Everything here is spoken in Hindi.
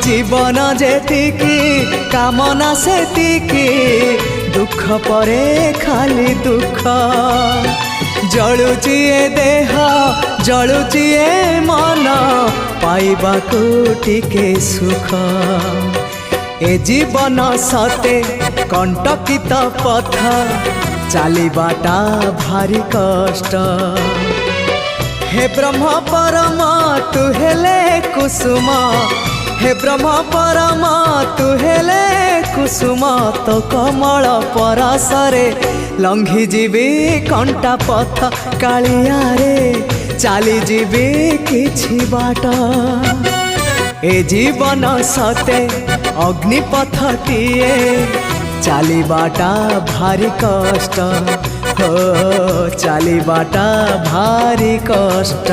जीवन जेतिकी कामना सेतिकी दुख परे खाली दुख जलुची ए देह जलुची ए मन पाइबाकू टिके सुख ए जीवन सते कंटकित पथ चलिबाटा भारी कष्ट हे ब्रह्म परम तू हेले कुसुम हे ब्रह्म परम तू हेले कुसुम तो कमल परसरे लंघी जीवी कंटा पथ कालिया रे चली जीवी किछि बाट ए जीवन सते अग्निपथटीए चलिबाटा भारी कष्ट हो चलिबाटा भारी कष्ट।